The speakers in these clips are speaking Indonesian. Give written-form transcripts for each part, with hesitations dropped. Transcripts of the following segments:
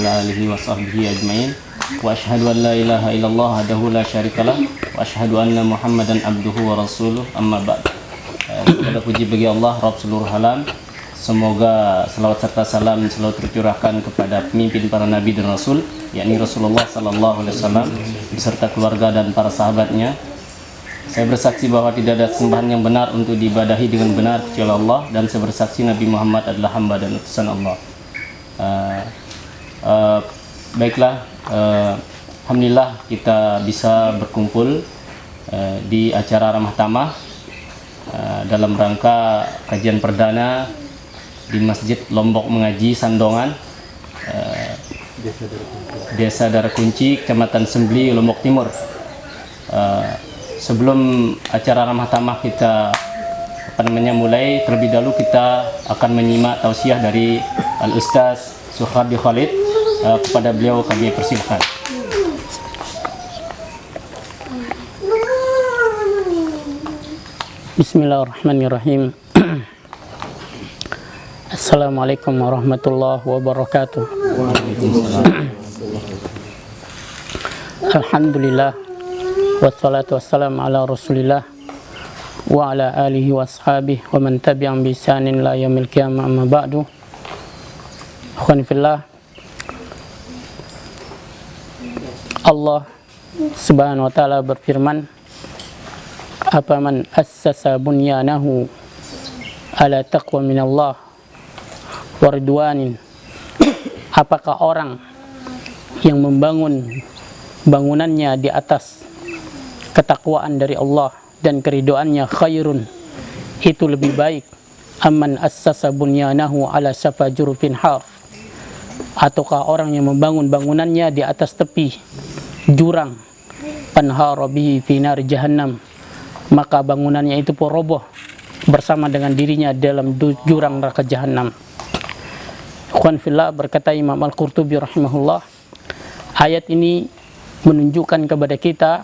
ala alihi wa sahbihi ajma'in. Wa asyhadu an la ilaha illallah wahdahu la syarikalah wa asyhadu anna Muhammadan abduhu wa rasuluh. Amma ba'd. Segala puji bagi Allah Rabb seluruh alam. Semoga salawat serta salam selalu tercurahkan kepada pemimpin para nabi dan rasul, yakni Rasulullah sallallahu alaihi wasallam beserta keluarga dan para sahabatnya. Saya bersaksi bahwa tidak ada sembahan yang benar untuk diibadahi dengan benar kecuali Allah, dan saya bersaksi Nabi Muhammad adalah hamba dan utusan Allah. Baiklah, alhamdulillah kita bisa berkumpul di acara Ramah Tamah dalam rangka kajian perdana di Masjid Lombok Mengaji Sandongan, Desa Darakunci, Kecamatan Sembli, Lombok Timur. Sebelum acara Ramah Tamah kita mulai, terlebih dahulu kita akan menyimak tausiah dari Al-Ustaz Suhardi Khalid. Kepada beliau kami persilahkan. Bismillahirrahmanirrahim. Assalamualaikum warahmatullahi wabarakatuh. Alhamdulillah, wassalatu wassalamu ala rasulillah wa ala alihi wa ashabihi wa man tabi'an bi ihsanin ila yaumil qiyamah, amma ba'du. Ikhwan fillah, Allah subhanahu wa ta'ala berfirman, afaman assasa bunyanahu ala taqwa minallah wa ridwanin, apakah orang yang membangun bangunannya di atas ketakwaan dari Allah dan keridoannya, khairun, itu lebih baik, amman assasa bunyanahu ala safa jurufin har, ataukah orang yang membangun bangunannya di atas tepi jurang, panhara bihi fi nar jahannam, maka bangunannya itu pun roboh bersama dengan dirinya dalam jurang neraka jahanam. Ikhwan fillah, berkata Imam Al-Qurtubi rahimahullah, ayat ini menunjukkan kepada kita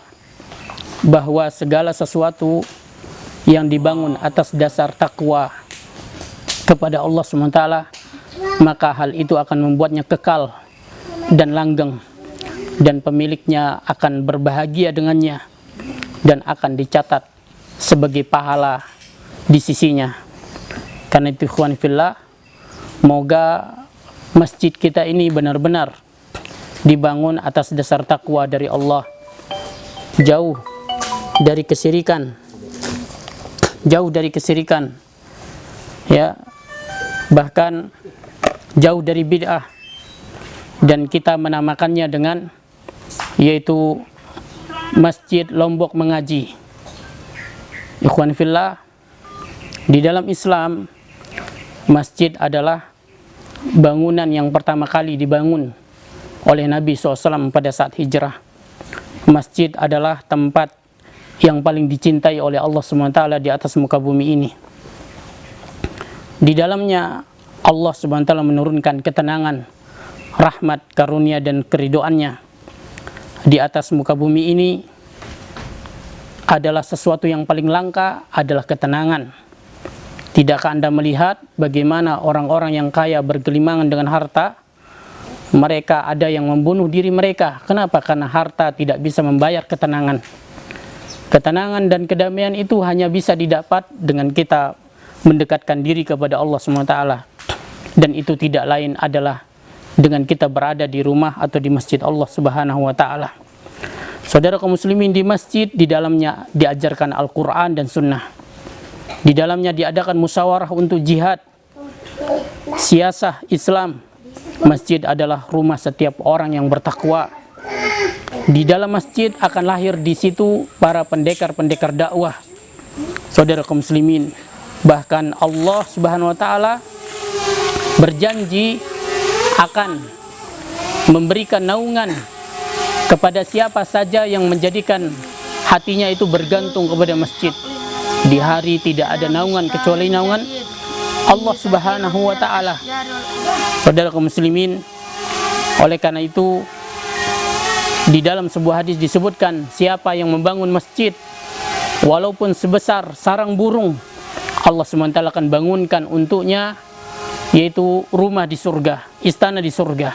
bahwa segala sesuatu yang dibangun atas dasar takwa kepada Allah SWT, maka hal itu akan membuatnya kekal dan langgeng, dan pemiliknya akan berbahagia dengannya dan akan dicatat sebagai pahala di sisinya. Karena itu ikhwan fillah, moga masjid kita ini benar-benar dibangun atas dasar takwa dari Allah, jauh dari kesyirikan, ya, bahkan jauh dari bid'ah, dan kita menamakannya dengan yaitu Masjid Lombok Mengaji. Ikhwan fillah, di dalam Islam, masjid adalah bangunan yang pertama kali dibangun oleh Nabi SAW pada saat hijrah. Masjid adalah tempat yang paling dicintai oleh Allah SWT di atas muka bumi ini. Di dalamnya Allah SWT menurunkan ketenangan, rahmat, karunia, dan keridoannya. Di atas muka bumi ini adalah sesuatu yang paling langka, adalah ketenangan. Tidakkah Anda melihat bagaimana orang-orang yang kaya bergelimangan dengan harta? Mereka ada yang membunuh diri mereka. Kenapa? Karena harta tidak bisa membayar ketenangan. Ketenangan dan kedamaian itu hanya bisa didapat dengan kita mendekatkan diri kepada Allah SWT. Dan itu tidak lain adalah dengan kita berada di rumah atau di masjid Allah Subhanahu wa ta'ala. Saudara kaum muslimin, di masjid, di dalamnya diajarkan Al-Quran dan Sunnah. Di dalamnya diadakan musyawarah untuk jihad, siasah Islam. Masjid adalah rumah setiap orang yang bertakwa. Di dalam masjid akan lahir di situ para pendekar-pendekar dakwah. Saudara kaum muslimin, bahkan Allah Subhanahu wa ta'ala berjanji akan memberikan naungan kepada siapa saja yang menjadikan hatinya itu bergantung kepada masjid. Di hari tidak ada naungan kecuali naungan Allah Subhanahu wa ta'ala. Saudara kaum muslimin, oleh karena itu di dalam sebuah hadis disebutkan, siapa yang membangun masjid walaupun sebesar sarang burung, Allah SWT akan bangunkan untuknya yaitu rumah di surga, istana di surga.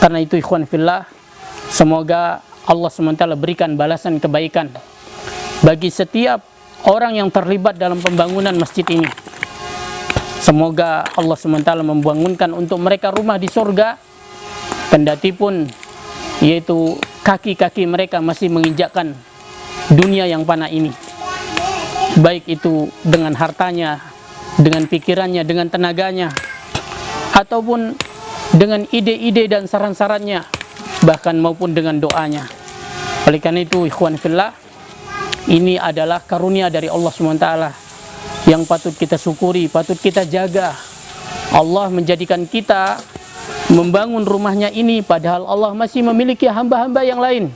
Karena itu ikhwan fillah, semoga Allah SWT berikan balasan kebaikan bagi setiap orang yang terlibat dalam pembangunan masjid ini. Semoga Allah SWT membangunkan untuk mereka rumah di surga, kendati pun yaitu kaki-kaki mereka masih menginjakkan dunia yang fana ini, baik itu dengan hartanya, dengan pikirannya, dengan tenaganya, ataupun dengan ide-ide dan saran-sarannya, bahkan maupun dengan doanya. Oleh karena itu ikhwan fillah, ini adalah karunia dari Allah SWT yang patut kita syukuri, patut kita jaga. Allah menjadikan kita membangun rumahnya ini, padahal Allah masih memiliki hamba-hamba yang lain,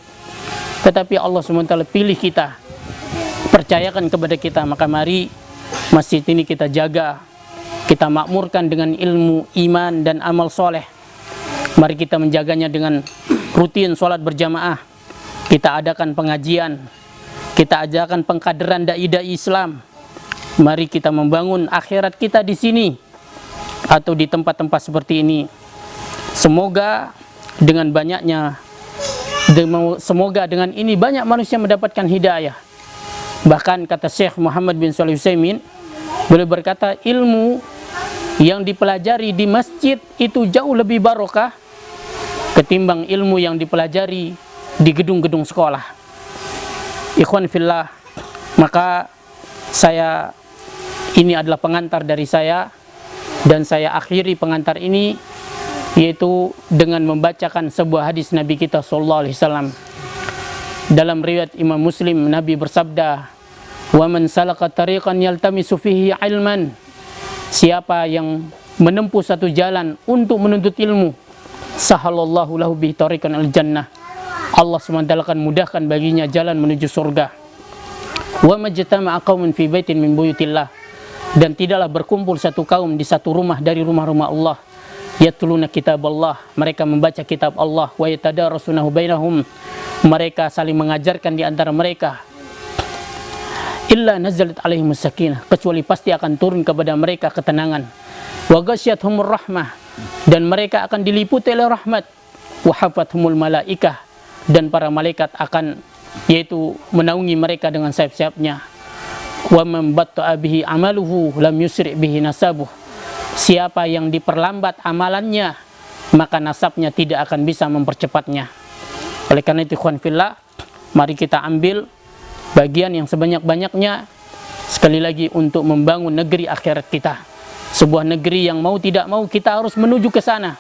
tetapi Allah SWT pilih kita, percayakan kepada kita. Maka mari masjid ini kita jaga, kita makmurkan dengan ilmu, iman, dan amal soleh. Mari kita menjaganya dengan rutin sholat berjamaah, kita adakan pengajian, kita adakan pengkaderan dai-dai Islam. Mari kita membangun akhirat kita di sini atau di tempat-tempat seperti ini. Semoga dengan ini banyak manusia mendapatkan hidayah. Bahkan kata Syekh Muhammad bin Shalih Al-Utsaimin, beliau berkata, ilmu yang dipelajari di masjid itu jauh lebih barokah ketimbang ilmu yang dipelajari di gedung-gedung sekolah. Ikhwan fillah, maka ini adalah pengantar dari saya, dan saya akhiri pengantar ini yaitu dengan membacakan sebuah hadis Nabi kita sallallahu alaihi wasallam. Dalam riwayat Imam Muslim, Nabi bersabda, "Wa man salaka tariqan yaltamisu fihi ilman." Siapa yang menempuh satu jalan untuk menuntut ilmu, sahalallahu lahu bihi tariqan al-jannah. Allah SWT akan mudahkan baginya jalan menuju surga. Wa majtama'a qaumun fi baitin min buyutillah. Dan tidaklah berkumpul satu kaum di satu rumah dari rumah-rumah Allah, yatluna kitab Allah, mereka membaca kitab Allah, wa yatadarasunahu bainahum, mereka saling mengajarkan di antara mereka, illa nazalat alaihimus sakinah, kecuali pasti akan turun kepada mereka ketenangan, wa ghasyiyatuhumur rahmah, dan mereka akan diliputi oleh rahmat, wa hafathumul malaikah, dan para malaikat akan yaitu menaungi mereka dengan sayap-sayapnya. Wa man batta'a bihi amaluhu lam yusri' bihi nasabuh. Siapa yang diperlambat amalannya, maka nasabnya tidak akan bisa mempercepatnya. Oleh karena itu ikhwan fillah, mari kita ambil bagian yang sebanyak-banyaknya sekali lagi untuk membangun negeri akhirat kita. Sebuah negeri yang mau tidak mau kita harus menuju ke sana.